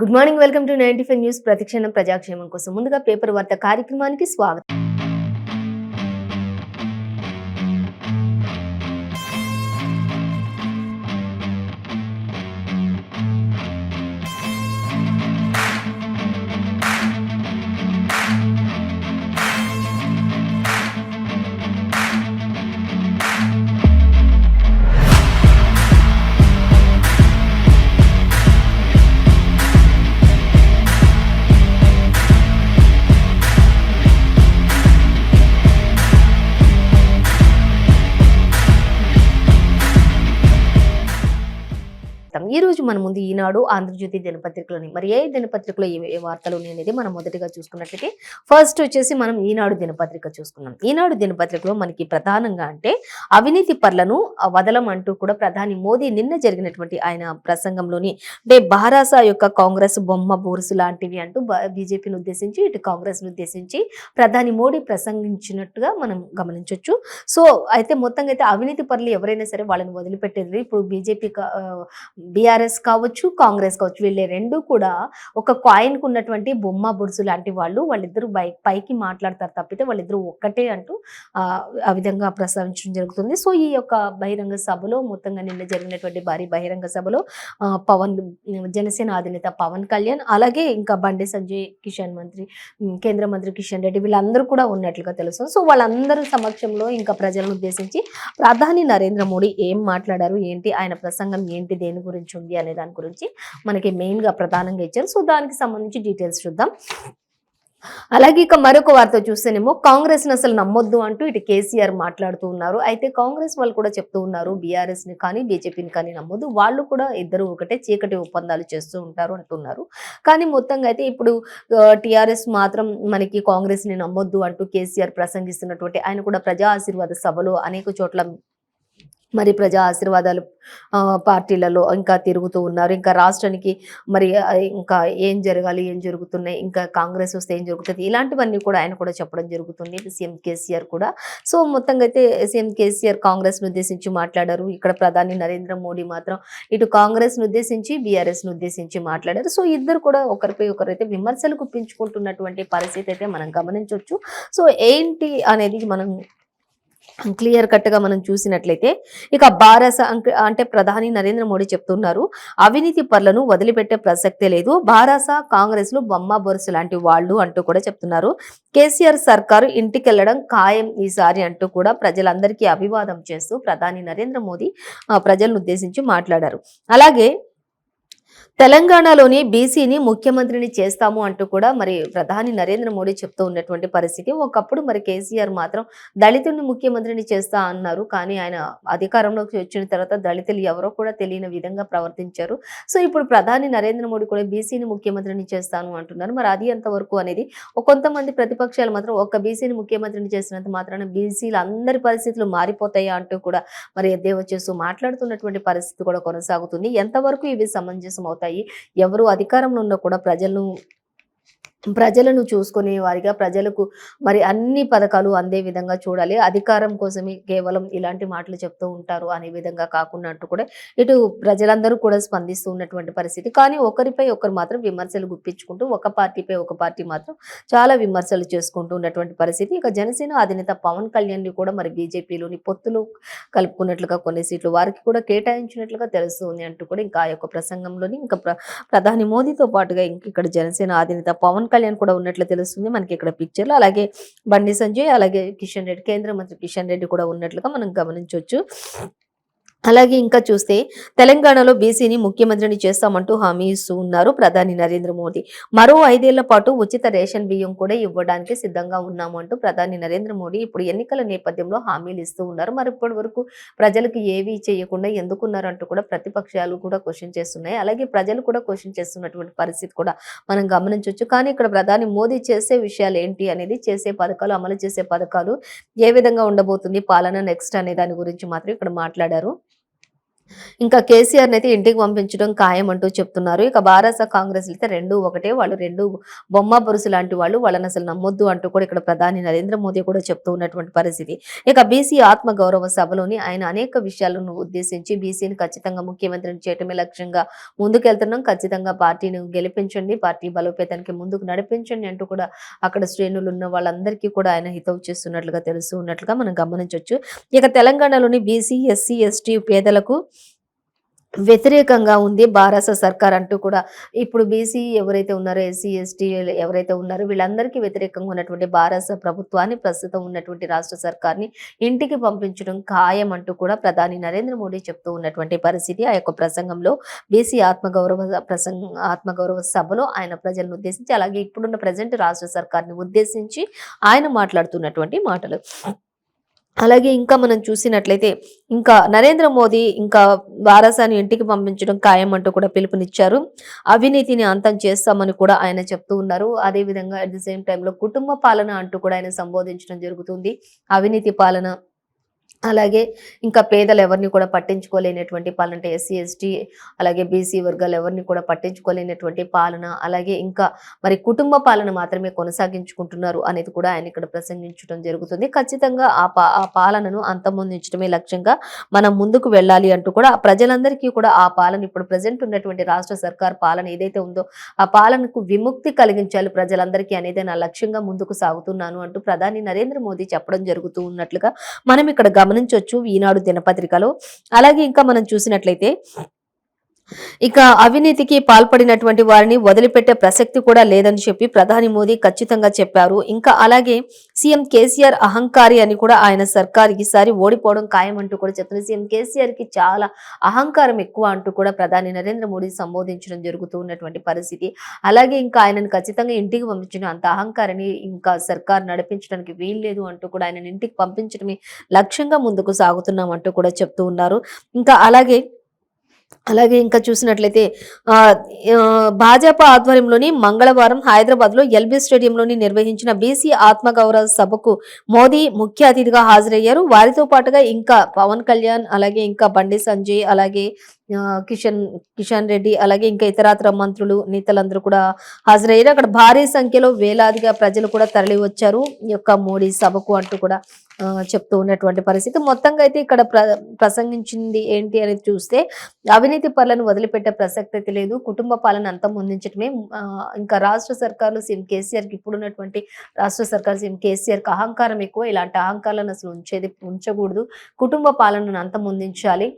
Good morning. Welcome to 95 news. ప్రతిక్షణం ప్రజాక్షేమం కోసం ముందుగా పేపర్ వార్త కార్యక్రమానికి స్వాగతం. ఈ రోజు మన ముందు ఈనాడు, ఆంధ్రజ్యోతి దినపత్రికలోని మరి ఏ దినపత్రికలో ఏ వార్తలు అనేది మనం మొదటిగా చూసుకున్నట్లయితే ఫస్ట్ వచ్చేసి మనం ఈనాడు దినపత్రిక చూసుకున్నాం. ఈనాడు దినపత్రికలో మనకి ప్రధానంగా అంటే అవినీతి పరులను వదలం అంటూ కూడా ప్రధాని మోదీ నిన్న జరిగినటువంటి ఆయన ప్రసంగంలోని అంటే బారాస యొక్క కాంగ్రెస్ బొమ్మ బోరుసు లాంటివి అంటూ బీజేపీని ఉద్దేశించి ఇటు కాంగ్రెస్ ను ఉద్దేశించి ప్రధాని మోడీ ప్రసంగించినట్టుగా మనం గమనించవచ్చు. సో అయితే మొత్తంగా అయితే అవినీతి పరులు ఎవరైనా సరే వాళ్ళని వదిలిపెట్టేది ఇప్పుడు బీజేపీ బీఆర్ఎస్ కావచ్చు, కాంగ్రెస్ కావచ్చు, వీళ్ళే రెండు కూడా ఒక కాయిన్ కు ఉన్నటువంటి బొమ్మ బురుసు లాంటి వాళ్ళిద్దరు పైకి మాట్లాడతారు తప్పితే వాళ్ళిద్దరు ఒక్కటే అంటూ ఆ విధంగా ప్రస్తావించడం జరుగుతుంది. సో ఈ యొక్క బహిరంగ సభలో మొత్తంగా నిన్న జరిగినటువంటి భారీ బహిరంగ సభలో జనసేన అధినేత పవన్ కళ్యాణ్, అలాగే ఇంకా బండి సంజయ్, కేంద్ర మంత్రి కిషన్ రెడ్డి వీళ్ళందరూ కూడా ఉన్నట్లుగా తెలుసు. సో వాళ్ళందరూ సమక్షంలో ఇంకా ప్రజలను ఉద్దేశించి ప్రధాని నరేంద్ర మోడీ ఏం మాట్లాడారు, ఏంటి ఆయన ప్రసంగం ఏంటి, దేని గురించి ఉంది అనే దాని గురించి మనకి మెయిన్ గా ప్రధానంగా ఇచ్చారు. సో దానికి సంబంధించి డీటెయిల్స్ చూద్దాం. అలాగే ఇక మరొక వార్త చూస్తేనేమో కాంగ్రెస్ ని అసలు నమ్మొద్దు అంటూ ఇటు కేసీఆర్ మాట్లాడుతూ ఉన్నారు. అయితే కాంగ్రెస్ వాళ్ళు కూడా చెప్తూ ఉన్నారు బీఆర్ఎస్ ని కానీ బీజేపీని కానీ నమ్మొద్దు, వాళ్ళు కూడా ఇద్దరు ఒకటే చీకటి ఒప్పందాలు చేస్తూ ఉంటారు అంటున్నారు. కానీ మొత్తంగా అయితే ఇప్పుడు టిఆర్ఎస్ మాత్రం మనకి కాంగ్రెస్ ని నమ్మొద్దు అంటూ కేసీఆర్ ప్రసంగిస్తున్నటువంటి ఆయన కూడా ప్రజా ఆశీర్వాద సభలో అనేక చోట్ల మరి ప్రజా ఆశీర్వాదాలు పార్టీలలో ఇంకా తిరుగుతూ ఉన్నారు. ఇంకా రాష్ట్రానికి మరి ఇంకా ఏం జరగాలి, ఏం జరుగుతున్నాయి, ఇంకా కాంగ్రెస్ వస్తే ఏం జరుగుతుంది, ఇలాంటివన్నీ కూడా ఆయన కూడా చెప్పడం జరుగుతుంది సీఎం కేసీఆర్ కూడా. సో మొత్తంగా అయితే సీఎం కేసీఆర్ కాంగ్రెస్ ను ఉద్దేశించి మాట్లాడారు. ఇక్కడ ప్రధాని నరేంద్ర మోడీ మాత్రం ఇటు కాంగ్రెస్ ను ఉద్దేశించి బీఆర్ఎస్ ను ఉద్దేశించి మాట్లాడారు. సో ఇద్దరు కూడా ఒకరిపై ఒకరైతే విమర్శలు గుప్పించుకుంటున్నటువంటి పరిస్థితి అయితే మనం గమనించవచ్చు. సో ఏంటి అనేది మనం క్లియర్ కట్ గా మనం చూసినట్లయితే ఇక బారాస అంటే ప్రధాని నరేంద్ర మోడీ చెప్తున్నారు అవినీతి పరులను వదిలిపెట్టే ప్రసక్తే లేదు, బారాస కాంగ్రెస్ లు బొమ్మ బొరుసు లాంటి వాళ్ళు అంటూ కూడా చెప్తున్నారు. కేసీఆర్ సర్కారు ఇంటికెళ్లడం ఖాయం ఈసారి అంటూ కూడా ప్రజలందరికీ అభివాదం చేస్తూ ప్రధాని నరేంద్ర మోదీ ప్రజలను ఉద్దేశించి మాట్లాడారు. అలాగే తెలంగాణలోని బీసీని ముఖ్యమంత్రిని చేస్తాము అంటూ కూడా మరి ప్రధాని నరేంద్ర మోడీ చెప్తూ ఉన్నటువంటి పరిస్థితి. ఒకప్పుడు మరి కేసీఆర్ మాత్రం దళితుడిని ముఖ్యమంత్రిని చేస్తా అన్నారు. కానీ ఆయన అధికారంలోకి వచ్చిన తర్వాత దళితులు ఎవరో కూడా తెలియని విధంగా ప్రవర్తించారు. సో ఇప్పుడు ప్రధాని నరేంద్ర మోడీ కూడా బీసీని ముఖ్యమంత్రిని చేస్తాను అంటున్నారు. మరి అది ఎంతవరకు అనేది కొంతమంది ప్రతిపక్షాలు మాత్రం ఒక బీసీని ముఖ్యమంత్రిని చేసినంత మాత్రాన బీసీలు అందరి పరిస్థితులు మారిపోతాయా అంటూ కూడా మరి ఎద్దేవా చేస్తూ మాట్లాడుతున్నటువంటి పరిస్థితి కూడా కొనసాగుతుంది. ఎంతవరకు ఇవి సమంజసం అవుతాయి, ఎవరు అధికారంలో ఉన్నా కూడా ప్రజలను చూసుకునే వారిగా ప్రజలకు మరి అన్ని పథకాలు అందే విధంగా చూడాలి, అధికారం కోసమే కేవలం ఇలాంటి మాటలు చెప్తూ ఉంటారు అనే విధంగా కాకుండా అంటూ కూడా ఇటు ప్రజలందరూ కూడా స్పందిస్తూ ఉన్నటువంటి పరిస్థితి. కానీ ఒకరిపై ఒకరు మాత్రం విమర్శలు గుప్పించుకుంటూ ఒక పార్టీపై ఒక పార్టీ మాత్రం చాలా విమర్శలు చేసుకుంటూ ఉన్నటువంటి పరిస్థితి. ఇక జనసేన అధినేత పవన్ కళ్యాణ్ ని కూడా మరి బీజేపీలోని పొత్తులు కలుపుకున్నట్లుగా కొన్ని సీట్లు వారికి కూడా కేటాయించినట్లుగా తెలుస్తుంది అంటూ కూడా ఇంకా ఆ యొక్క ప్రసంగంలోని ఇంకా ప్రధాని మోదీతో పాటుగా ఇంక ఇక్కడ జనసేన అధినేత పవన్ కళ్యాణ్ కూడా ఉన్నట్లు తెలుస్తుంది మనకి ఇక్కడ పిక్చర్లో. అలాగే బండి సంజయ్, అలాగే కిషన్ రెడ్డి, కేంద్ర మంత్రి కిషన్ రెడ్డి కూడా ఉన్నట్లుగా మనం గమనించవచ్చు. అలాగే ఇంకా చూస్తే తెలంగాణలో బీసీని ముఖ్యమంత్రిని చేస్తామంటూ హామీ ఇస్తూ ఉన్నారు ప్రధాని నరేంద్ర మోదీ. మరో 5 ఏళ్ల పాటు ఉచిత రేషన్ బియ్యం కూడా ఇవ్వడానికి సిద్ధంగా ఉన్నాము అంటూ ప్రధాని నరేంద్ర మోదీ ఇప్పుడు ఎన్నికల నేపథ్యంలో హామీలు ఇస్తూ ఉన్నారు. మరి ఇప్పటి వరకు ప్రజలకు ఏవి చేయకుండా ఎందుకున్నారు అంటూ కూడా ప్రతిపక్షాలు కూడా క్వశ్చన్ చేస్తున్నాయి. అలాగే ప్రజలు కూడా క్వశ్చన్ చేస్తున్నటువంటి పరిస్థితి కూడా మనం గమనించవచ్చు. కానీ ఇక్కడ ప్రధాని మోదీ చేసే విషయాలు ఏంటి అనేది, చేసే పథకాలు, అమలు చేసే పథకాలు ఏ విధంగా ఉండబోతుంది పాలన నెక్స్ట్ అనే దాని గురించి మాత్రం ఇక్కడ మాట్లాడారు. ఇంకా కేసీఆర్‌ని అయితే ఇంటికి పంపించడం ఖాయం అంటూ చెప్తున్నారు. ఇక భారత కాంగ్రెస్ అయితే రెండూ ఒకటే. వాళ్ళు 2 బొమ్మ బొరుసు లాంటి వాళ్ళు. వాళ్ళనసలు నమ్మొద్దు అంటూ కూడా ఇక్కడ ప్రధాని నరేంద్ర మోదీ కూడా చెప్తూ ఉన్నటువంటి పరిస్థితి. ఇక బీసీ ఆత్మగౌరవ సభలోని ఆయన అనేక విషయాలను ఉద్దేశించి బీసీని ఖచ్చితంగా ముఖ్యమంత్రిని చేయటమే లక్ష్యంగా ముందుకెళ్తున్నాం. ఖచ్చితంగా పార్టీని గెలిపించండి. పార్టీ బలోపేతానికి ముందుకు నడిపించండి అంటూ కూడా అక్కడ శ్రేణులున్న వాళ్ళందరికీ కూడా ఆయన హితవు చేస్తున్నట్లుగా తెలుస్తూ ఉన్నట్లుగా మనం గమనించొచ్చు. ఇక తెలంగాణలోని బీసీ, ఎస్సీ, ఎస్టీ పేదలకు వ్యతిరేకంగా ఉంది భారత సర్కార్ అంటూ కూడా ఇప్పుడు బీసీ ఎవరైతే ఉన్నారో ఎస్సీ ఎస్టీ ఎవరైతే ఉన్నారో వీళ్ళందరికీ వ్యతిరేకంగా ఉన్నటువంటి భారత ప్రభుత్వాన్ని ప్రస్తుతం ఉన్నటువంటి రాష్ట్ర సర్కార్ని ఇంటికి పంపించడం ఖాయం అంటూ కూడా ప్రధాని నరేంద్ర మోడీ చెప్తూ ఉన్నటువంటి పరిస్థితి. ఆ యొక్క ప్రసంగంలో బీసీ ఆత్మగౌరవ సభలో ఆయన ప్రజలను ఉద్దేశించి అలాగే ఇప్పుడున్న ప్రజెంట్ రాష్ట్ర సర్కార్ని ఉద్దేశించి ఆయన మాట్లాడుతున్నటువంటి మాటలు. అలాగే ఇంకా మనం చూసినట్లయితే ఇంకా నరేంద్ర మోదీ ఇంకా వారసాన్ని ఇంటికి పంపించడం ఖాయం అంటూ కూడా పిలుపునిచ్చారు. అవినీతిని అంతం చేస్తామని కూడా ఆయన చెప్తూ ఉన్నారు. అదే విధంగా అట్ ది సేమ్ టైంలో కుటుంబ పాలన అంటూ కూడా ఆయన సంబోధించడం జరుగుతుంది. అవినీతి పాలన అలాగే ఇంకా పేదలు ఎవరిని కూడా పట్టించుకోలేనటువంటి పాలన అంటే ఎస్సీ, ఎస్టీ అలాగే బీసీ వర్గాలు ఎవరిని కూడా పట్టించుకోలేనటువంటి పాలన అలాగే ఇంకా మరి కుటుంబ పాలన మాత్రమే కొనసాగించుకుంటున్నారు అనేది కూడా ఆయన ఇక్కడ ప్రసంగించడం జరుగుతుంది. ఖచ్చితంగా ఆ పాలనను అంతమొందించడమే లక్ష్యంగా మనం ముందుకు వెళ్ళాలి అంటూ కూడా ప్రజలందరికీ కూడా ఆ పాలన ఇప్పుడు ప్రజెంట్ ఉన్నటువంటి రాష్ట్ర సర్కార్ పాలన ఏదైతే ఉందో ఆ పాలనకు విముక్తి కలిగించాలి ప్రజలందరికీ అనేదే నా లక్ష్యంగా ముందుకు సాగుతున్నాను అంటూ ప్రధాని నరేంద్ర మోదీ చెప్పడం జరుగుతూ ఉన్నట్లుగా మనం ఇక్కడ గమనించొచ్చు ఈనాడు దినపత్రికలో. అలాగే ఇంకా మనం చూసినట్లయితే ఇక అవినీతికి పాల్పడినటువంటి వారిని వదిలిపెట్టే ప్రసక్తి కూడా లేదని చెప్పి ప్రధాని మోదీ ఖచ్చితంగా చెప్పారు. ఇంకా అలాగే సీఎం కేసీఆర్ అహంకారి అని కూడా ఆయన సర్కార్ ఈసారి ఓడిపోవడం ఖాయం అంటూ కూడా చెప్తున్నారు. సీఎం కేసీఆర్ కి చాలా అహంకారం ఎక్కువ అంటూ కూడా ప్రధాని నరేంద్ర మోడీ సంబోధించడం జరుగుతూ ఉన్నటువంటి పరిస్థితి. అలాగే ఇంకా ఆయనను ఖచ్చితంగా ఇంటికి పంపించిన అంత అహంకారాన్ని ఇంకా సర్కార్ నడిపించడానికి వీల్లేదు అంటూ కూడా ఆయనను ఇంటికి పంపించడమే లక్ష్యంగా ముందుకు సాగుతున్నాం అంటూ కూడా చెప్తూ ఉన్నారు. ఇంకా అలాగే ఇంకా చూసినట్లయితే భాజపా ఆధ్వర్యంలోని మంగళవారం హైదరాబాద్లో ఎల్బీ స్టేడియంలోని నిర్వహించిన బీసీ ఆత్మగౌరవ సభకు మోదీ ముఖ్య అతిథిగా హాజరయ్యారు. వారితో పాటుగా ఇంకా పవన్ కళ్యాణ్ అలాగే ఇంకా బండి సంజయ్ అలాగే కిషన్ రెడ్డి అలాగే ఇంకా ఇతరాతర మంత్రులు నేతలందరూ కూడా హాజరయ్యారు. అక్కడ భారీ సంఖ్యలో వేలాదిగా ప్రజలు కూడా తరలి వచ్చారు ఈ యొక్క మోడీ సభకు అంటూ కూడా చెప్తూ ఉన్నటువంటి పరిస్థితి. మొత్తంగా అయితే ఇక్కడ ప్రసంగించింది ఏంటి అనేది చూస్తే అవినీతి పనులను వదిలిపెట్టే ప్రసక్తి అయితే లేదు. కుటుంబ పాలన అంతమొందించడమే ఇంకా రాష్ట్ర సర్కార్లు సీఎం కేసీఆర్ కి ఇప్పుడున్నటువంటి రాష్ట్ర సర్కార్ సీఎం కేసీఆర్ కి అహంకారం ఎక్కువ. ఇలాంటి అహంకారాలను అసలు ఉంచకూడదు. కుటుంబ పాలనను అంతమొందించాలి.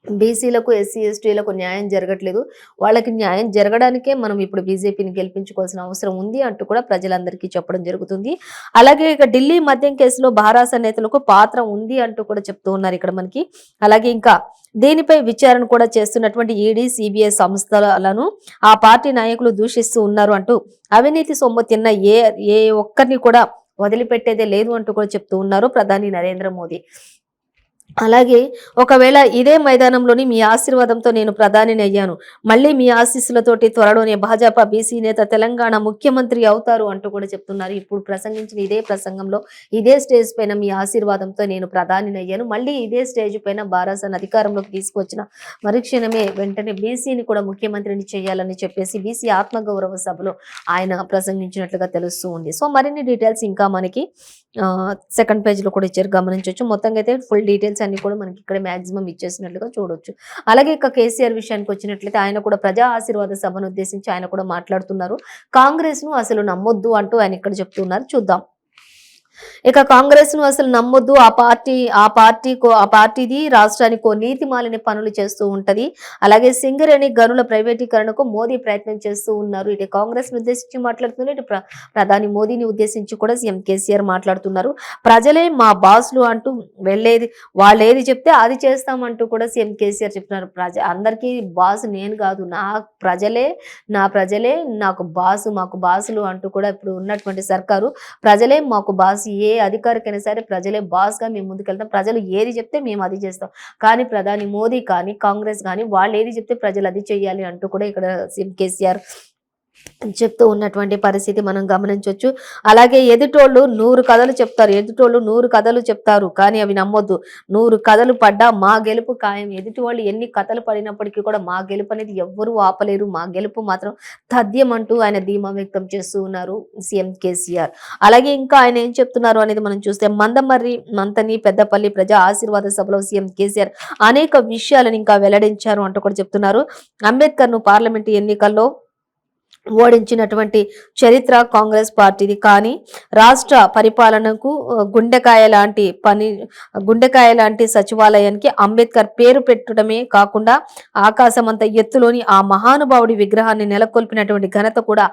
బీసీలకు ఎస్సీ ఎస్టీలకు న్యాయం జరగట్లేదు. వాళ్ళకి న్యాయం జరగడానికే మనం ఇప్పుడు బీజేపీని గెలిపించుకోవాల్సిన అవసరం ఉంది అంటూ కూడా ప్రజలందరికీ చెప్పడం జరుగుతుంది. అలాగే ఇక ఢిల్లీ మద్యం కేసులో భారాస నేతలకు పాత్ర ఉంది అంటూ కూడా చెప్తూ ఉన్నారు ఇక్కడ మనకి. అలాగే ఇంకా దీనిపై విచారణ కూడా చేస్తున్నటువంటి ఈడీ సిబిఐ సంస్థలను ఆ పార్టీ నాయకులు దూషిస్తూ ఉన్నారు అంటూ అవినీతి సొమ్ము తిన్న ఏ ఒక్కరిని కూడా వదిలిపెట్టేదే లేదు అంటూ కూడా చెప్తూ ఉన్నారు ప్రధాని నరేంద్ర మోదీ. అలాగే ఒకవేళ ఇదే మైదానంలోని మీ ఆశీర్వాదంతో నేను ప్రధానిని అయ్యాను, మళ్ళీ మీ ఆశీస్సులతోటి త్వరలోనే భాజపా బీసీ నేత తెలంగాణ ముఖ్యమంత్రి అవుతారు అంటూ కూడా చెప్తున్నారు. ఇప్పుడు ప్రసంగించిన ఇదే ప్రసంగంలో ఇదే స్టేజ్ పైన మీ ఆశీర్వాదంతో నేను ప్రధానిని అయ్యాను, మళ్ళీ ఇదే స్టేజ్ పైన భారతను అధికారంలోకి తీసుకొచ్చిన మరుక్షణమే వెంటనే బీసీని కూడా ముఖ్యమంత్రిని చేయాలని చెప్పేసి బీసీ ఆత్మగౌరవ సభలో ఆయన ప్రసంగించినట్లుగా తెలుస్తూ ఉంది. సో మరిన్ని డీటెయిల్స్ ఇంకా మనకి సెకండ్ పేజ్ లో కూడా ఇచ్చారు, గమనించవచ్చు. మొత్తంగా అయితే ఫుల్ డీటెయిల్స్ అన్ని కూడా మనకి ఇక్కడ మాక్సిమం ఇచ్చేసినట్లుగా చూడొచ్చు. అలాగే ఇక కేసీఆర్ విషయానికి వచ్చినట్లయితే ఆయన కూడా ప్రజా ఆశీర్వాద సభను ఉద్దేశించి ఆయన కూడా మాట్లాడుతున్నారు. కాంగ్రెస్ ను అసలు నమ్మొద్దు అంటూ ఆయన ఇక్కడ చెప్తున్నారు. చూద్దాం. ఇక కాంగ్రెస్ ను అసలు నమ్మొద్దు. ఆ పార్టీది రాష్ట్రానికి నీతి మాలిన పనులు చేస్తూ ఉంటది. అలాగే సింగరేణి గనుల ప్రైవేటీకరణకు మోదీ ప్రయత్నం చేస్తూ ఉన్నారు. ఇటు కాంగ్రెస్ ను ఉద్దేశించి మాట్లాడుతున్నారు, ఇటు ప్రధాని మోదీని ఉద్దేశించి కూడా సీఎం కేసీఆర్ మాట్లాడుతున్నారు. ప్రజలే మా బాసులు అంటూ వాళ్ళు ఏది చెప్తే అది చేస్తామంటూ కూడా సీఎం కేసీఆర్ చెప్తున్నారు. అందరికీ బాసు నేను కాదు, నా ప్రజలే నాకు బాసు, మాకు బాసులు అంటూ కూడా ఇప్పుడు ఉన్నటువంటి సర్కారు ప్రజలే మాకు బాసు, ఏ అధికారికైనా సరే ప్రజలే బాస్ గా మేము ముందుకెళ్తాం, ప్రజలు ఏది చెప్తే మేము అది చేస్తాం. కానీ ప్రధాని మోదీ కానీ కాంగ్రెస్ కానీ వాళ్ళు ఏది చెప్తే ప్రజలు అది చెయ్యాలి అంటూ కూడా ఇక్కడ సీఎం కేసీఆర్ చెప్తూ ఉన్నటువంటి పరిస్థితి మనం గమనించొచ్చు. అలాగే ఎదుటోళ్ళు 100 కథలు చెప్తారు. ఎదుటోళ్ళు 100 కథలు చెప్తారు. కానీ అవి నమ్మొద్దు. 100 కథలు పడ్డా మా గెలుపు ఖాయం. ఎదుటి వాళ్ళు ఎన్ని కథలు పడినప్పటికీ కూడా మా గెలుపు అనేది ఎవ్వరూ ఆపలేరు. మా గెలుపు మాత్రం తథ్యం అంటూ ఆయన ధీమా వ్యక్తం చేస్తూ ఉన్నారు సీఎం కేసీఆర్. అలాగే ఇంకా ఆయన ఏం చెప్తున్నారు అనేది మనం చూస్తే మందమర్రి, మంతని, పెద్దపల్లి ప్రజా ఆశీర్వాద సభలో సీఎం కేసీఆర్ అనేక విషయాలను ఇంకా వెల్లడించారు అంటూ కూడా చెప్తున్నారు. అంబేద్కర్‌ను పార్లమెంటు ఎన్నికల్లో ఓడించినటువంటి చరిత్ర కాంగ్రెస్ పార్టీది. కానీ రాష్ట్ర పరిపాలనకు గుండెకాయ లాంటి సచివాలయానికి అంబేద్కర్ పేరు పెట్టడమే కాకుండా ఆకాశమంత ఎత్తులోని ఆ మహానుభావుడి విగ్రహాన్ని నెలకొల్పినటువంటి ఘనత కూడా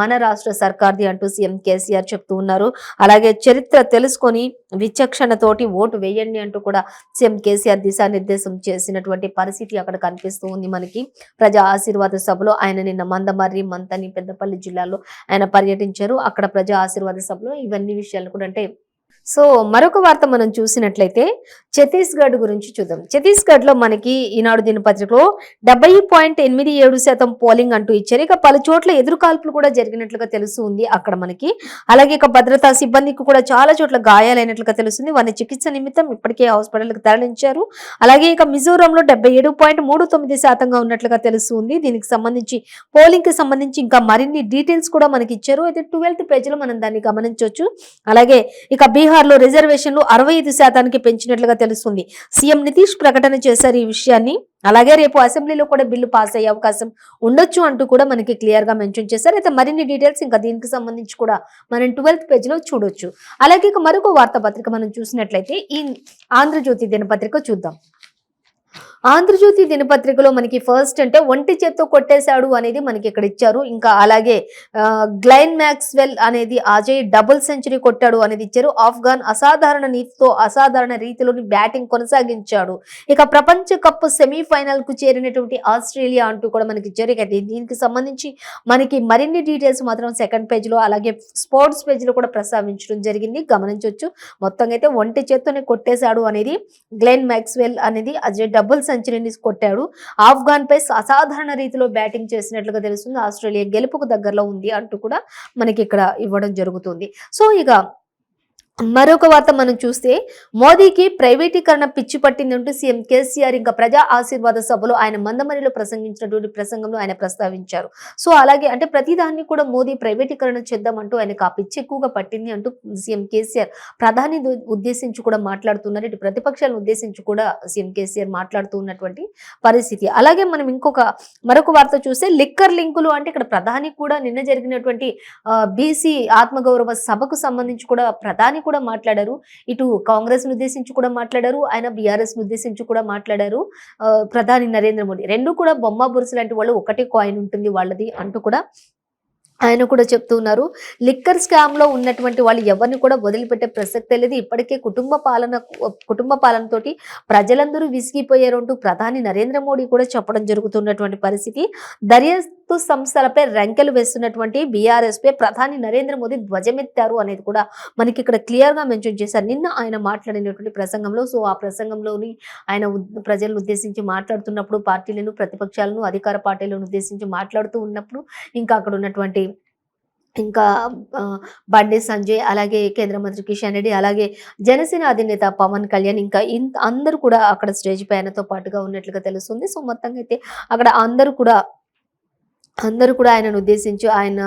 మన రాష్ట్ర సర్కార్ది అంటూ సీఎం కేసీఆర్ చెప్తూ ఉన్నారు. అలాగే చరిత్ర తెలుసుకొని విచక్షణతోటి ఓటు వేయండి అంటూ కూడా సీఎం కేసీఆర్ దిశానిర్దేశం చేసినటువంటి పరిస్థితి అక్కడ కనిపిస్తూ ఉంది మనకి. ప్రజా ఆశీర్వాద సభలో ఆయన నిన్న మందమర్రి, మంతని, పెద్దపల్లి జిల్లాలో ఆయన పర్యటించారు. అక్కడ ప్రజా ఆశీర్వాద సభలో ఇవన్నీ విషయాలు కూడా అంటే సో మరొక వార్త మనం చూసినట్లయితే ఛత్తీస్గఢ్ గురించి చూద్దాం. ఛత్తీస్గఢ్ లో మనకి ఈనాడు దినపత్రికలో 70.87% పోలింగ్ అంటూ ఇచ్చారు. ఇక పలు చోట్ల ఎదురుకాల్పులు కూడా జరిగినట్లుగా తెలుస్తుంది అక్కడ మనకి. అలాగే ఇక భద్రతా సిబ్బందికి కూడా చాలా చోట్ల గాయాలైనట్లుగా తెలుస్తుంది. వారిని చికిత్స నిమిత్తం ఇప్పటికే హాస్పిటల్కి తరలించారు. అలాగే ఇక మిజోరంలో 77.39% ఉన్నట్లుగా తెలుస్తుంది. దీనికి సంబంధించి పోలింగ్ కి సంబంధించి ఇంకా మరిన్ని డీటెయిల్స్ కూడా మనకి ఇచ్చారు. అయితే 12th పేజీలో మనం దాన్ని గమనించవచ్చు. అలాగే ఇక బీహార్లో రిజర్వేషన్లు 65% పెంచినట్లుగా తెలుస్తుంది. సీఎం నితీష్ ప్రకటన చేశారు ఈ విషయాన్ని. అలాగే రేపు అసెంబ్లీలో కూడా బిల్లు పాస్ అయ్యే అవకాశం ఉండొచ్చు అంటూ కూడా మనకి క్లియర్ గా మెన్షన్ చేశారు. అయితే మరిన్ని డీటెయిల్స్ ఇంకా దీనికి సంబంధించి కూడా మనం 12th పేజీలో చూడొచ్చు. అలాగే ఇక మరొక వార్తాపత్రిక మనం చూసినట్లయితే ఈ ఆంధ్రజ్యోతి దినపత్రిక చూద్దాం. ఆంధ్రజ్యోతి దినపత్రికలో మనకి ఫస్ట్ అంటే ఒంటి చేత్తో కొట్టేశాడు అనేది మనకి ఇక్కడ ఇచ్చారు. ఇంకా అలాగే గ్లెన్ మ్యాక్స్వెల్ అనేది అజయ్ డబుల్ సెంచరీ కొట్టాడు అనేది ఇచ్చారు. ఆఫ్ఘన్ అసాధారణ నీతితో అసాధారణ రీతిలోని బ్యాటింగ్ కొనసాగించాడు. ఇక ప్రపంచ కప్ సెమీఫైనల్ కు చేరినటువంటి ఆస్ట్రేలియా అంటూ కూడా మనకి ఇచ్చారు. ఇక దీనికి సంబంధించి మనకి మరిన్ని డీటెయిల్స్ మాత్రం 2nd పేజీలో అలాగే స్పోర్ట్స్ పేజీలో కూడా ప్రస్తావించడం జరిగింది, గమనించవచ్చు. మొత్తం అయితే ఒంటి చేత్తోనే కొట్టేశాడు అనేది గ్లెన్ మ్యాక్స్వెల్ అనేది అజయ్ డబుల్ సెంచరీని కొట్టాడు. ఆఫ్ఘాన్ పై అసాధారణ రీతిలో బ్యాటింగ్ చేసినట్లుగా తెలుస్తుంది. ఆస్ట్రేలియా గెలుపుకు దగ్గరలో ఉంది అంటూ కూడా మనకి ఇక్కడ ఇవ్వడం జరుగుతుంది. సో ఇక మరొక వార్త మనం చూస్తే మోదీకి ప్రైవేటీకరణ పిచ్చి పట్టిందంటూ సీఎం కేసీఆర్ ఇంకా ప్రజా ఆశీర్వాద సభలో ఆయన మందమరిలో ప్రసంగించినటువంటి ప్రసంగంలో ఆయన ప్రస్తావించారు. సో అలాగే అంటే ప్రతిదాన్ని కూడా మోదీ ప్రైవేటీకరణ చేద్దామంటూ ఆయనకు ఆ పిచ్చి ఎక్కువగా పట్టింది అంటూ సీఎం కేసీఆర్ ప్రధాని ఉద్దేశించి కూడా మాట్లాడుతున్నారు. ఇటు ప్రతిపక్షాలను ఉద్దేశించి కూడా సీఎం కేసీఆర్ మాట్లాడుతూ ఉన్నటువంటి పరిస్థితి. అలాగే మనం మరొక వార్త చూస్తే లిక్కర్ లింకులు అంటే ఇక్కడ ప్రధాని కూడా నిన్న జరిగినటువంటి బీసీ ఆత్మగౌరవ సభకు సంబంధించి కూడా ప్రధాని కూడా మాట్లాడారు. ఇటు కాంగ్రెస్ ను ఉద్దేశించి కూడా మాట్లాడారు, ఆయన బీఆర్ఎస్ ను ఉద్దేశించి కూడా మాట్లాడారు. ప్రధాని నరేంద్ర మోడీ రెండు కూడా బొమ్మ బురుసు లాంటి వాళ్ళు, ఒకటే కాయిన్ ఉంటుంది వాళ్ళది అంటూ కూడా ఆయన కూడా చెప్తూ ఉన్నారు. లిక్కర్ స్కామ్ లో ఉన్నటువంటి వాళ్ళు ఎవరిని కూడా వదిలిపెట్టే ప్రసక్తే లేదు. ఇప్పటికే కుటుంబ పాలనతోటి ప్రజలందరూ విసిగిపోయారు అంటూ ప్రధాని నరేంద్ర మోడీ కూడా చెప్పడం జరుగుతున్నటువంటి పరిస్థితి. దర్యాప్తు సంస్థలపై రంకెలు వేస్తున్నటువంటి బీఆర్ఎస్ పై ప్రధాని నరేంద్ర మోదీ ధ్వజమెత్తారు అనేది కూడా మనకి ఇక్కడ క్లియర్ గా మెన్షన్ చేశారు నిన్న ఆయన మాట్లాడినటువంటి ప్రసంగంలో. సో ఆ ప్రసంగంలోని ఆయన ప్రజలను ఉద్దేశించి మాట్లాడుతున్నప్పుడు, పార్టీలను, ప్రతిపక్షాలను, అధికార పార్టీలను ఉద్దేశించి మాట్లాడుతూ ఉన్నప్పుడు ఇంకా అక్కడ ఉన్నటువంటి ఇంకా బండి సంజయ్, అలాగే కేంద్ర మంత్రి కిషన్ రెడ్డి, అలాగే జనసేన అధినేత పవన్ కళ్యాణ్ ఇంకా అందరూ కూడా అక్కడ స్టేజ్ పైనతో పాటుగా ఉన్నట్లుగా తెలుస్తుంది. సో మొత్తంగా అయితే అక్కడ అందరూ కూడా ఆయనను ఉద్దేశించి ఆయన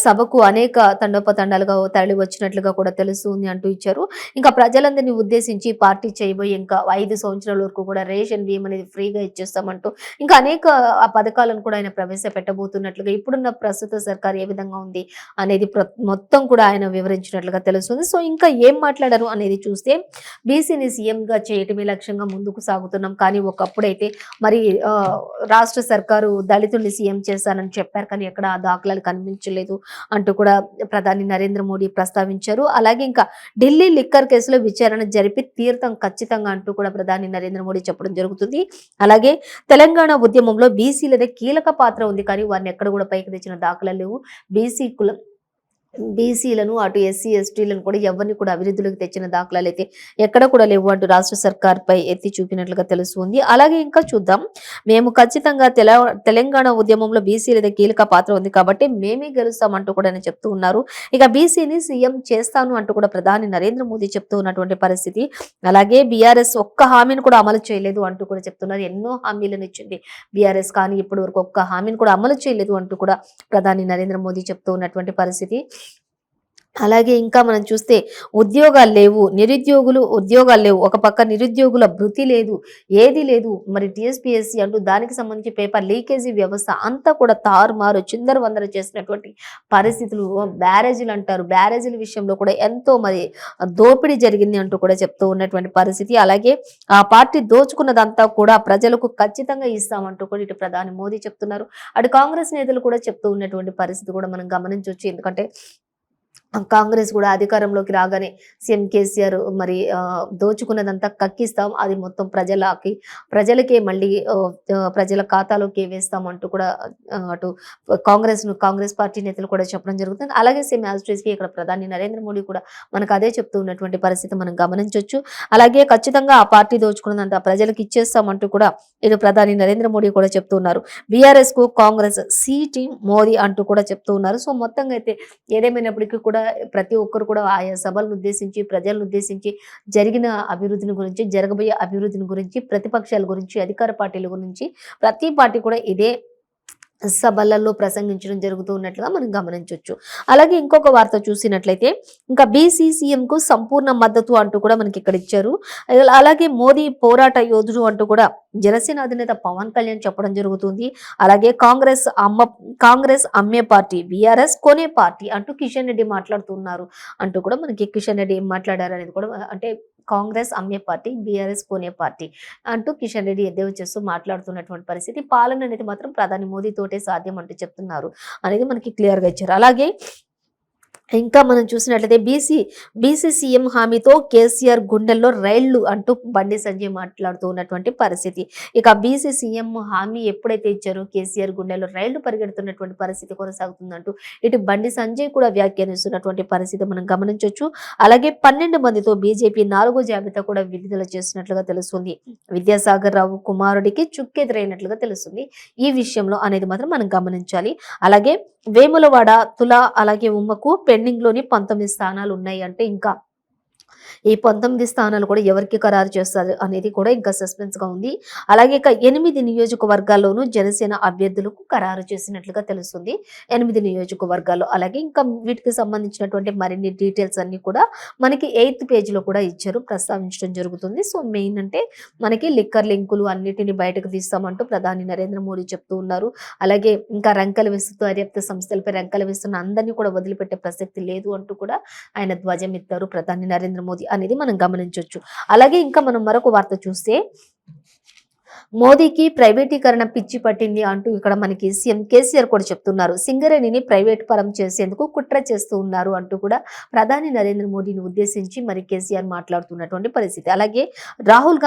సభకు అనేక తండోపతండాలుగా తరలి వచ్చినట్లుగా కూడా తెలుస్తుంది అంటూ ఇచ్చారు. ఇంకా ప్రజలందరినీ ఉద్దేశించి పార్టీ చేయబోయి ఇంకా 5 సంవత్సరాల వరకు కూడా రేషన్ బియ్యం అనేది ఫ్రీగా ఇచ్చేస్తామంటూ ఇంకా అనేక పథకాలను కూడా ఆయన ప్రవేశపెట్టబోతున్నట్లుగా, ఇప్పుడున్న ప్రస్తుత సర్కార్ ఏ విధంగా ఉంది అనేది మొత్తం కూడా ఆయన వివరించినట్లుగా తెలుస్తుంది. సో ఇంకా ఏం మాట్లాడారు అనేది చూస్తే బీసీని సీఎంగా చేయటమే లక్ష్యంగా ముందుకు సాగుతున్నాం. కానీ ఒకప్పుడైతే మరి రాష్ట్ర సర్కారు దళితుల్ని సీఎం చేశారని చెప్పారు, కానీ ఎక్కడ ఆ దాఖలాలు కనిపించలేదు అంటూ కూడా ప్రధాని నరేంద్ర మోడీ ప్రస్తావించారు. అలాగే ఇంకా ఢిల్లీ లిక్కర్ కేసులో విచారణ జరిపి తీర్థం ఖచ్చితంగా అంటూ కూడా ప్రధాని నరేంద్ర మోడీ చెప్పడం జరుగుతుంది. అలాగే తెలంగాణ ఉద్యమంలో బీసీలదే కీలక పాత్ర ఉంది, కానీ వారిని ఎక్కడ కూడా పైకి తెచ్చిన దాఖలాలు లేవు. బీసీ కులం బీసీలను అటు ఎస్సీ ఎస్టీలను కూడా ఎవరిని కూడా అభివృద్ధిలోకి తెచ్చిన దాఖలాలు అయితే ఎక్కడ కూడా లేవు అంటూ రాష్ట్ర సర్కార్పై ఎత్తి చూపినట్లుగా తెలుస్తుంది. అలాగే ఇంకా చూద్దాం, మేము ఖచ్చితంగా తెలంగాణ ఉద్యమంలో బీసీలది కీలక పాత్ర ఉంది కాబట్టి మేమే గెలుస్తామంటూ కూడా ఆయన చెప్తూ ఉన్నారు. ఇక బీసీని సీఎం చేస్తాను అంటూ కూడా ప్రధాని నరేంద్ర మోదీ చెప్తూ ఉన్నటువంటి పరిస్థితి. అలాగే బీఆర్ఎస్ ఒక్క హామీని కూడా అమలు చేయలేదు అంటూ కూడా చెప్తున్నారు. ఎన్నో హామీలను ఇచ్చింది బీఆర్ఎస్, కానీ ఇప్పటి వరకు ఒక్క హామీని కూడా అమలు చేయలేదు అంటూ కూడా ప్రధాని నరేంద్ర మోదీ చెప్తూ ఉన్నటువంటి పరిస్థితి. అలాగే ఇంకా మనం చూస్తే ఉద్యోగాలు లేవు, ఉద్యోగాలు లేవు, ఒక పక్క నిరుద్యోగుల భృతి లేదు, ఏది లేదు. మరి టీఎస్పీఎస్సీ అంటూ దానికి సంబంధించి పేపర్ లీకేజీ వ్యవస్థ అంతా కూడా తారుమారు చిందరవందర చేసినటువంటి పరిస్థితులు. బ్యారేజీలు అంటారు, బ్యారేజీల విషయంలో కూడా ఎంతో మరి దోపిడీ జరిగింది అంటూ కూడా చెప్తూ ఉన్నటువంటి పరిస్థితి. అలాగే ఆ పార్టీ దోచుకున్నదంతా కూడా ప్రజలకు ఖచ్చితంగా ఇస్తామంటూ కూడా ఇటు ప్రధాని మోదీ చెప్తున్నారు. అటు కాంగ్రెస్ నేతలు కూడా చెప్తూ ఉన్నటువంటి పరిస్థితి కూడా మనం గమనించవచ్చు. ఎందుకంటే కాంగ్రెస్ కూడా అధికారంలోకి రాగానే సీఎం కేసీఆర్ మరి దోచుకున్నదంతా కక్కిస్తాం, అది మొత్తం ప్రజలకే మళ్ళీ ప్రజల ఖాతాలోకి వేస్తామంటూ కూడా అటు కాంగ్రెస్ పార్టీ నేతలు కూడా చెప్పడం జరుగుతుంది. అలాగే సేమ్ యాజ్ ఇట్ ఈజ్ గా ఇక్కడ ప్రధాని నరేంద్ర మోడీ కూడా మనకు అదే చెప్తూ ఉన్నటువంటి పరిస్థితి మనం గమనించవచ్చు. అలాగే ఖచ్చితంగా ఆ పార్టీ దోచుకున్నదంతా ప్రజలకు ఇచ్చేస్తామంటూ కూడా ఇటు ప్రధాని నరేంద్ర మోడీ కూడా చెప్తున్నారు. బీఆర్ఎస్ కు కాంగ్రెస్ సి టీం మోదీ అంటూ కూడా చెప్తూ ఉన్నారు. సో మొత్తంగా అయితే ఏదేమైనప్పటికీ కూడా ప్రతి ఒక్కరు కూడా ఆయా సభలను ఉద్దేశించి ప్రజలను ఉద్దేశించి జరిగిన అభివృద్ధిని గురించి, జరగబోయే అభివృద్ధిని గురించి, ప్రతిపక్షాల గురించి, అధికార పార్టీల గురించి ప్రతి పార్టీ కూడా ఇదే సభలలో ప్రసంగించడం జరుగుతూ ఉన్నట్లుగా మనం గమనించవచ్చు. అలాగే ఇంకొక వార్త చూసినట్లయితే ఇంకా బీసీసీఎం కు సంపూర్ణ మద్దతు అంటూ కూడా మనకి ఇక్కడ ఇచ్చారు. అలాగే మోదీ పోరాట యోధుడు అంటూ కూడా జనసేన అధినేత పవన్ కళ్యాణ్ చెప్పడం జరుగుతుంది. అలాగే కాంగ్రెస్ అమ్మే పార్టీ, బీఆర్ఎస్ కొనే పార్టీ అంటూ కిషన్ రెడ్డి మాట్లాడుతున్నారు అంటూ కూడా మనకి కిషన్ రెడ్డి ఏం మాట్లాడారు అనేది కూడా, అంటే కాంగ్రెస్ అమ్మే పార్టీ, బీఆర్ఎస్ కొనే పార్టీ అంటూ కిషన్ రెడ్డి ఎద్దేవా చేస్తూ మాట్లాడుతున్నటువంటి పరిస్థితి. పాలన అనేది మాత్రం ప్రధాని మోదీ తోటే సాధ్యం అంటూ చెప్తున్నారు అనేది మనకి క్లియర్ గా ఇచ్చారు. అలాగే ఇంకా మనం చూసినట్లయితే బీసీ సీఎం హామీతో కేసీఆర్ గుండెల్లో రైళ్లు అంటూ బండి సంజయ్ మాట్లాడుతూ ఉన్నటువంటి పరిస్థితి. ఇక బీసీ సీఎం హామీ ఎప్పుడైతే ఇచ్చారో కేసీఆర్ గుండెల్లో రైళ్లు పరిగెడుతున్నటువంటి పరిస్థితి కొనసాగుతుందంటూ ఇటు బండి సంజయ్ కూడా వ్యాఖ్యానిస్తున్నటువంటి పరిస్థితి మనం గమనించవచ్చు. అలాగే 12 మందితో బీజేపీ 4వ జాబితా కూడా విడుదల చేసినట్లుగా తెలుస్తుంది. విద్యాసాగర్ రావు కుమారుడికి చుక్కెదురైనట్లుగా తెలుస్తుంది ఈ విషయంలో అనేది మాత్రం మనం గమనించాలి. అలాగే వేములవాడ, తుల, అలాగే ఉమ్మకు పెండింగ్ లోని 19 స్థానాలు ఉన్నాయి. అంటే ఇంకా ఈ 19 స్థానాలు కూడా ఎవరికి ఖరారు చేస్తారు అనేది కూడా ఇంకా సస్పెన్స్ గా ఉంది. అలాగే ఇక 8 నియోజకవర్గాల్లోనూ జనసేన అభ్యర్థులకు ఖరారు చేసినట్లుగా తెలుస్తుంది. 8 నియోజకవర్గాల్లో. అలాగే ఇంకా వీటికి సంబంధించినటువంటి మరిన్ని డీటెయిల్స్ అన్ని కూడా మనకి 8th పేజీలో కూడా ఇచ్చారు, ప్రస్తావించడం జరుగుతుంది. సో మెయిన్ అంటే మనకి లిక్కర్ లింకులు అన్నిటిని బయటకు తీస్తామంటూ ప్రధాని నరేంద్ర మోడీ చెప్తూ ఉన్నారు. అలాగే ఇంకా రంకెలు వేస్తూ దర్యాప్తు సంస్థలపై రంకెలు వేస్తున్న అందరినీ కూడా వదిలిపెట్టే ప్రసక్తి లేదు అంటూ కూడా ఆయన ధ్వజం ఎత్తారు ప్రధాని నరేంద్ర మోదీ అనేది మనం గమనించవచ్చు. అలాగే ఇంకా మనం మరొక వార్త చూస్తే, మోదీకి ప్రైవేటీకరణ పిచ్చి పట్టింది అంటూ ఇక్కడ మనకి సీఎం కేసీఆర్ కూడా చెప్తున్నారు. సింగరేణిని ప్రైవేట్ పరం చేసేందుకు కుట్ర చేస్తూ ఉన్నారు అంటూ కూడా ప్రధాని నరేంద్ర మోడీని ఉద్దేశించి మరి కేసీఆర్ మాట్లాడుతున్నటువంటి పరిస్థితి. అలాగే రాహుల్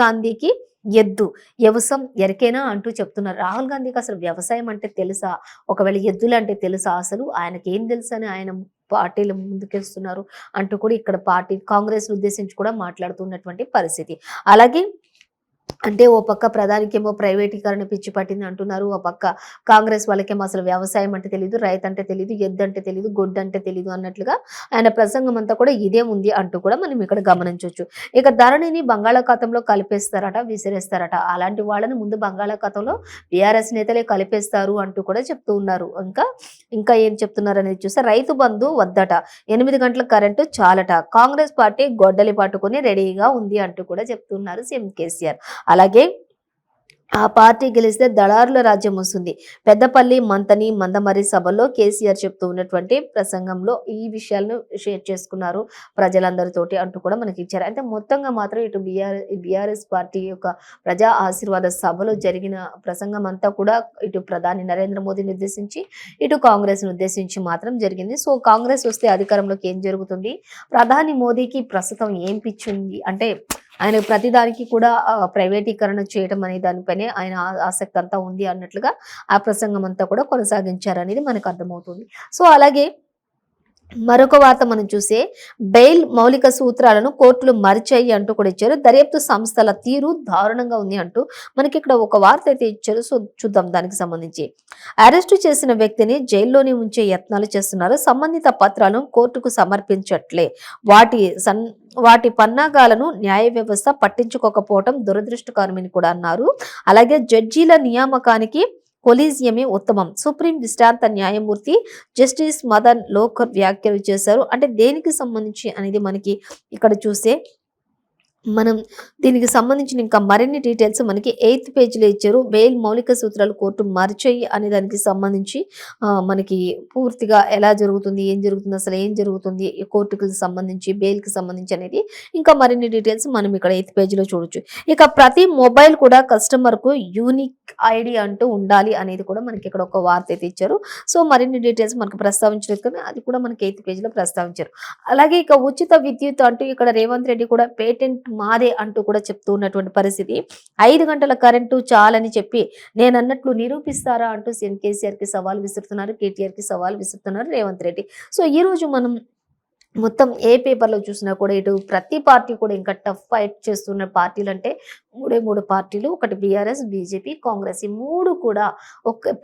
గాంధీకి ఎద్దు వ్యవసాయం ఎరికేనా అంటూ చెప్తున్నారు. రాహుల్ గాంధీకి అసలు వ్యవసాయం అంటే తెలుసా, ఒకవేళ ఎద్దులు అంటే తెలుసా, అసలు ఆయనకి ఏం తెలుసు అని ఆయన పార్టీలు ముందుకెస్తున్నారు అంటూ కూడా ఇక్కడ కాంగ్రెస్ ఉద్దేశించి కూడా మాట్లాడుతున్నటువంటి పరిస్థితి. అలాగే అంటే ఓ పక్క ప్రధానికేమో ప్రైవేటీకరణ పిచ్చి పట్టింది అంటున్నారు, ఓ పక్క కాంగ్రెస్ వాళ్ళకేమో అసలు వ్యవసాయం అంటే తెలియదు, రైతు అంటే తెలియదు, ఎద్దు అంటే తెలియదు, గొడ్డు అంటే తెలియదు అన్నట్లుగా ఆయన ప్రసంగం అంతా కూడా ఇదే ఉంది అంటూ కూడా మనం ఇక్కడ గమనించవచ్చు. ఇక ధరణిని బంగాళాఖాతంలో కలిపేస్తారట, విసిరేస్తారట. అలాంటి వాళ్ళని ముందు బంగాళాఖాతంలో బీఆర్ఎస్ నేతలే కలిపేస్తారు అంటూ కూడా చెప్తూ ఉన్నారు. ఇంకా ఏం చెప్తున్నారు అనేది చూస్తే, రైతు బంధు వద్దట, 8 గంటల కరెంటు చాలట, కాంగ్రెస్ పార్టీ గొడ్డలి పట్టుకుని రెడీగా ఉంది అంటూ కూడా చెప్తున్నారు సీఎం కేసీఆర్. అలాగే ఆ పార్టీ గెలిస్తే దళారుల రాజ్యం వస్తుంది. పెద్దపల్లి, మంతని, మందమరి సభలో కేసీఆర్ చెప్తూ ఉన్నటువంటి ప్రసంగంలో ఈ విషయాలను షేర్ చేసుకున్నారు ప్రజలందరితోటి అంటూ కూడా మనకి ఇచ్చారు. అయితే మొత్తంగా మాత్రం ఇటు బీఆర్ఎస్ పార్టీ యొక్క ప్రజా ఆశీర్వాద సభలో జరిగిన ప్రసంగం అంతా కూడా ఇటు ప్రధాని నరేంద్ర మోదీని ఉద్దేశించి, ఇటు కాంగ్రెస్ ను ఉద్దేశించి మాత్రం జరిగింది. సో కాంగ్రెస్ వస్తే అధికారంలోకి ఏం జరుగుతుంది, ప్రధాని మోదీకి ప్రస్తుతం ఏం పిచ్చింది అంటే ఆయన ప్రతిదానికి కూడా ప్రైవేటీకరణ చేయడం అనే దానిపైనే ఆయన ఆసక్తి అంతా ఉంది అన్నట్లుగా ఆ ప్రసంగం అంతా కూడా కొనసాగించారనేది మనకు అర్థమవుతుంది. సో అలాగే మరొక వార్త మనం చూస్తే బెయిల్ మౌలిక సూత్రాలను కోర్టులు మరిచాయి అంటూ కూడా ఇచ్చారు. దర్యాప్తు సంస్థల తీరు దారుణంగా ఉంది అంటూ మనకి ఇక్కడ ఒక వార్త అయితే ఇచ్చారు. సో చూద్దాం దానికి సంబంధించి. అరెస్టు చేసిన వ్యక్తిని జైల్లోనే ఉంచే యత్నాలు చేస్తున్నారు. సంబంధిత పత్రాలను కోర్టుకు సమర్పించట్లే. వాటి పన్నాగాలను న్యాయ వ్యవస్థ పట్టించుకోకపోవటం దురదృష్టకరమని కూడా అన్నారు. అలాగే జడ్జీల నియామకానికి కొలీజియమే ఉత్తమం. సుప్రీం విశ్రాంత న్యాయమూర్తి జస్టిస్ మదన్ లోకర్ వ్యాఖ్యలు చేశారు. అంటే దేనికి సంబంధించి అనేది మనకి ఇక్కడ చూస్తే మనం దీనికి సంబంధించిన ఇంకా మరిన్ని డీటెయిల్స్ మనకి 8th పేజీలో ఇచ్చారు. బెయిల్ మౌలిక సూత్రాలు కోర్టు మార్చాయి అనే దానికి సంబంధించి మనకి పూర్తిగా ఎలా జరుగుతుంది, ఏం జరుగుతుంది, అసలు ఏం జరుగుతుంది, కోర్టుకు సంబంధించి బెయిల్కి సంబంధించి అనేది ఇంకా మరిన్ని డీటెయిల్స్ మనం ఇక్కడ 8th పేజీలో చూడొచ్చు. ఇక ప్రతి మొబైల్ కూడా కస్టమర్ కు యూనిక్ ఐడి అంటూ ఉండాలి అనేది కూడా మనకి ఇక్కడ ఒక వార్త అయితే ఇచ్చారు. సో మరిన్ని డీటెయిల్స్ మనకు ప్రస్తావించలేదు కానీ అది కూడా మనకి 8th పేజీలో ప్రస్తావించారు. అలాగే ఇక ఉచిత విద్యుత్ అంటూ ఇక్కడ రేవంత్ రెడ్డి కూడా పేటెంట్ మాదే అంటూ కూడా చెప్తూ ఉన్నటువంటి పరిస్థితి. 5 గంటల కరెంటు చాలని చెప్పి నేనన్నట్లు నిరూపిస్తారా అంటూ సీఎం కేసీఆర్ కి సవాల్ విసురుతున్నారు, కేటీఆర్ కి సవాల్ విసురుతున్నారు రేవంత్ రెడ్డి. సో ఈ రోజు మనం మొత్తం ఏ పేపర్లో చూసినా కూడా ఇటు ప్రతి పార్టీ కూడా ఇంకా టఫ్ ఫైట్ చేస్తున్న పార్టీలు అంటే మూడు పార్టీలు. ఒకటి బీఆర్ఎస్, బీజేపీ, కాంగ్రెస్. ఈ మూడు కూడా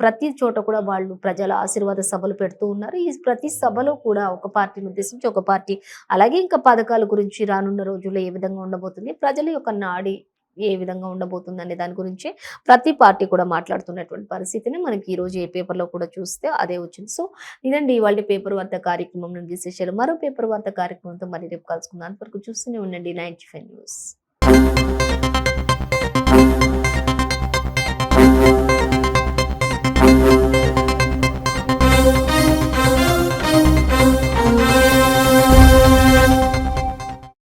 ప్రతి చోట కూడా వాళ్ళు ప్రజల ఆశీర్వాద సభలు పెడుతూ ఉన్నారు. ఈ ప్రతి సభలో కూడా ఒక పార్టీని ఉద్దేశించి ఒక పార్టీ అలాగే ఇంకా పథకాల గురించి రానున్న రోజుల్లో ఏ విధంగా ఉండబోతుంది, ప్రజల యొక్క నాడి ఏ విధంగా ఉండబోతుంది అనే దాని గురించి ప్రతి పార్టీ కూడా మాట్లాడుతున్నటువంటి పరిస్థితిని మనకి ఈ రోజు ఏ పేపర్లో కూడా చూస్తే అదే వచ్చింది. సో ఇదండి ఇవాళ పేపర్ వార్త కార్యక్రమం నుండి విశేషాలు. మరో పేపర్ వార్త కార్యక్రమంతో మరి రేపు కలుసుకుందాం. అంతవరకు చూస్తూనే ఉండండి 95 న్యూస్.